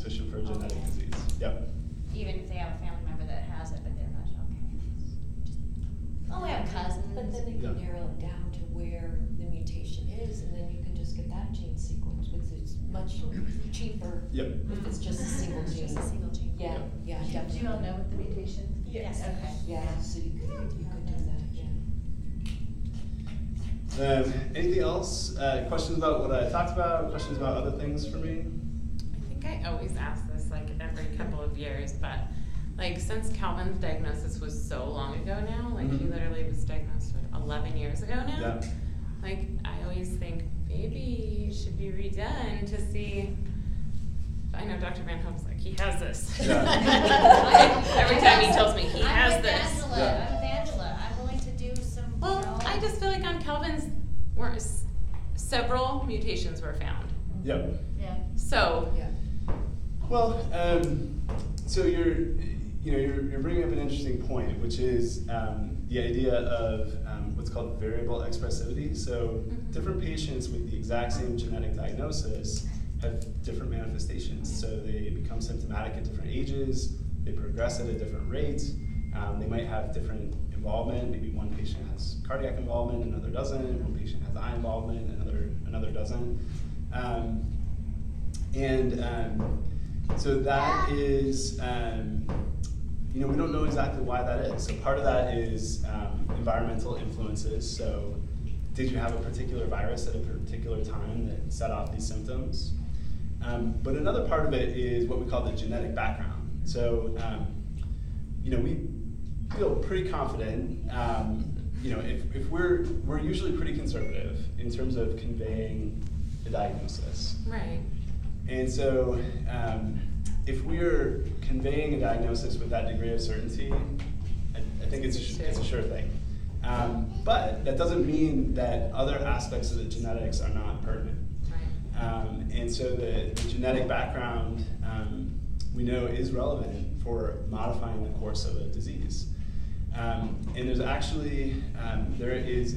suspicion for a genetic disease. Yep. Even if they have a family member that has it, but they're not okay. Oh, we have cousins. But then they can narrow it down to where the mutation is, and then you can just get that gene sequence, which is much cheaper. Yep. If it's just a single gene. Just a single gene. Yeah, yeah, definitely. Do you all know what the mutation? Yes. Okay. Yeah, so you could do that, yeah. Anything else? Questions about what I talked about? Questions about other things for me? I think I always ask this like every couple of years, but like since Calvin's diagnosis was so long ago now, like he literally was diagnosed 11 years ago now. Yeah. Like I always think maybe it should be redone to see. I know Dr. Van Hope's like, he has this. Yeah. Every time he tells me he has this. Angela. Yeah. I'm with Angela. I'm willing to do some. Well, you know, I just feel like on Calvin's, several mutations were found. Yep. Yeah. So. Yeah. Well, so you're bringing up an interesting point, which is the idea of what's called variable expressivity. So different patients with the exact same genetic diagnosis have different manifestations. So they become symptomatic at different ages, they progress at a different rate, they might have different involvement. Maybe one patient has cardiac involvement, another doesn't, one patient has eye involvement, another doesn't. So that is, we don't know exactly why that is. So part of that is environmental influences. So did you have a particular virus at a particular time that set off these symptoms? But another part of it is what we call the genetic background. So, we feel pretty confident, if we're usually pretty conservative in terms of conveying the diagnosis. Right. And so, if we're conveying a diagnosis with that degree of certainty, I think it's a sure thing. But that doesn't mean that other aspects of the genetics are not pertinent. And so the genetic background, we know, is relevant for modifying the course of a disease. And there's actually, there's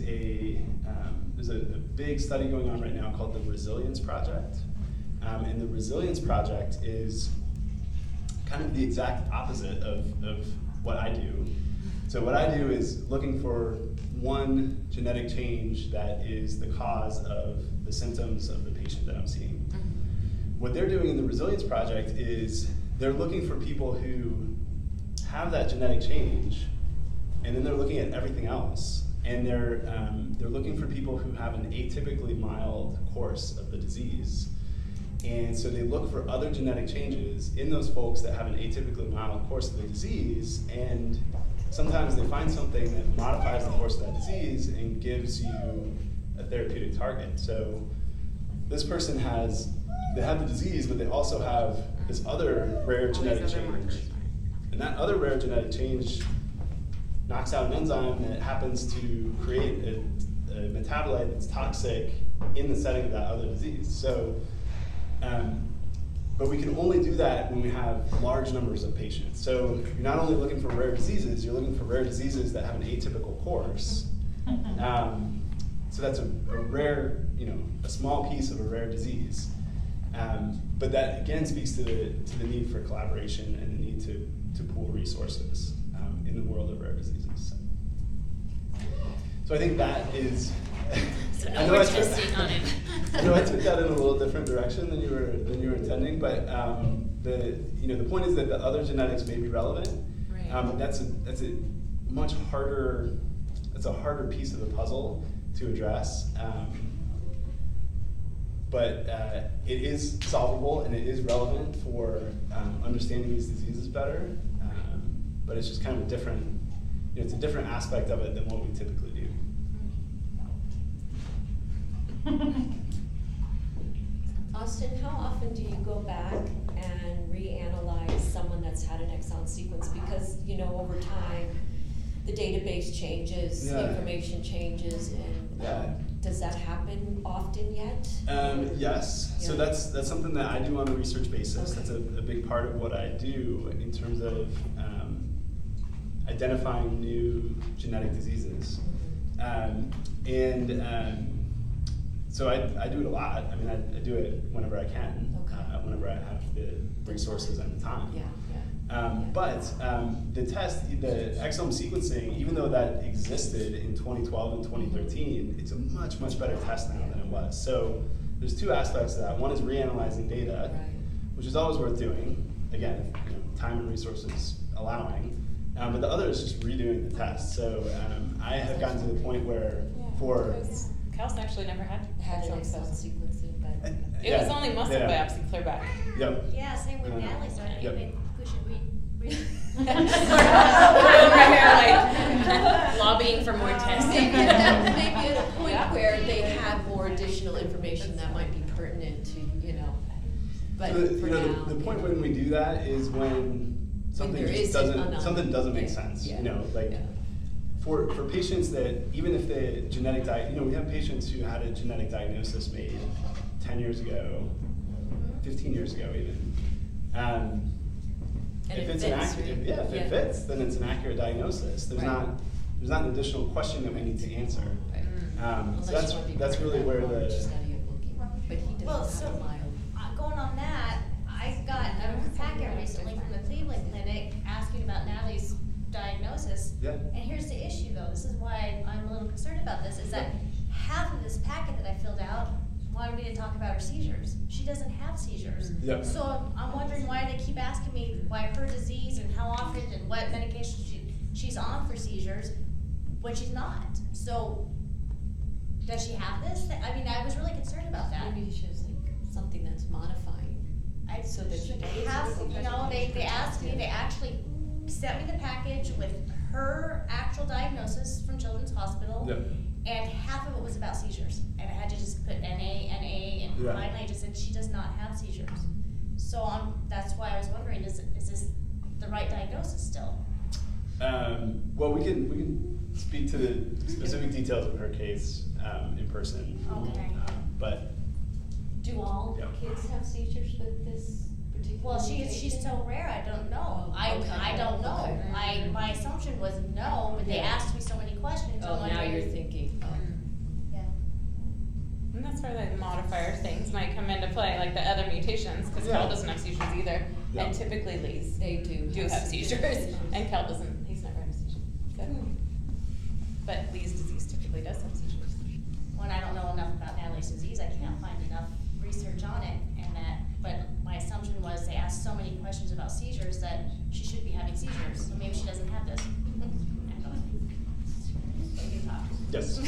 a big study going on right now called the Resilience Project. And the Resilience Project is kind of the exact opposite of what I do. So what I do is looking for one genetic change that is the cause of the symptoms of the patient that I'm seeing. What they're doing in the Resilience Project is they're looking for people who have that genetic change, and then they're looking at everything else. And they're looking for people who have an atypically mild course of the disease. And so they look for other genetic changes in those folks that have an atypically mild course of the disease, and sometimes they find something that modifies the course of that disease and gives you a therapeutic target. So this person they have the disease, but they also have this other rare genetic change. And that other rare genetic change knocks out an enzyme that happens to create a metabolite that's toxic in the setting of that other disease. So, but we can only do that when we have large numbers of patients. So you're not only looking for rare diseases, you're looking for rare diseases that have an atypical course. So that's a rare, a small piece of a rare disease. But that again speaks to the need for collaboration and the need to pool resources in the world of rare diseases. So I think that is. So no more testing on it. I know I took that in a little different direction than you were intending, but the point is that the other genetics may be relevant. Right. That's a much harder. That's a harder piece of the puzzle to address. But it is solvable and it is relevant for understanding these diseases better. But it's just kind of a different. It's a different aspect of it than what we typically do. Austin, how often do you go back and reanalyze someone that's had an exon sequence? Because, over time, the database changes, information changes, and does that happen often yet? Yes. Yeah. So that's something that I do on a research basis. Okay. That's a big part of what I do in terms of identifying new genetic diseases. So I do it a lot. I mean, I do it whenever I can, whenever I have the the resources and the time. Yeah. But the test, the exome sequencing, even though that existed in 2012 and 2013, it's a much, much better test now than it was. So there's two aspects to that. One is reanalyzing data, which is always worth doing, again, if, time and resources allowing. But the other is just redoing the test. So I have gotten to the point where Cal's actually never had Had an exon sequencing, but It was only muscle biopsy clear back. Yep. Yeah, same with Natalie, so I don't even push it, Like lobbying for more testing. maybe at a point where they have more additional information that might be pertinent to, but So for now. the point when we do that is when something there just isn't doesn't, enough. something doesn't make sense, For patients that, even if the genetic we have patients who had a genetic diagnosis made 10 years ago, 15 years ago even. And If it it's fits, if it fits, then it's an accurate diagnosis. There's not an additional question that we need to answer. So that's really where the study of looking, but he doesn't have a mild. Going on that, I got a packet recently from the Cleveland Clinic asking about Natalie's diagnosis. Yeah. And here's the issue though, this is why I'm a little concerned about this, is that half of this packet that I filled out wanted me to talk about her seizures. She doesn't have seizures. Yep. So I'm wondering why they keep asking me why her disease and how often and what medication she's on for seizures when she's not. So does she have this? I mean, I was really concerned about that. Maybe she has like something that's modifying. So that she they asked me, they actually sent me the package with her actual diagnosis from Children's Hospital. Yep. And half of it was about seizures. And I had to just put NA, and finally I just said she does not have seizures. So that's why I was wondering, is this the right diagnosis still? Well, we can speak to the specific details of her case in person. Okay. But do all kids have seizures with this particular Well, mutation? she's so rare, I don't know. Oh, okay. I don't know. Okay. My assumption was no, but they asked me so many questions. Oh, I'm now wondering- you're thinking. Yeah. And that's where the modifier things might come into play, like the other mutations, because Cal doesn't have seizures either. Yeah. And typically Lee's They do have seizures, and Cal doesn't, he's never had a seizure. So. But Lee's disease typically does have seizures. When I don't know enough about Natalie's disease, I can't find enough research on it, but my assumption was they asked so many questions about seizures that she should be having seizures, so maybe she doesn't have this. I don't know. We can talk. yes.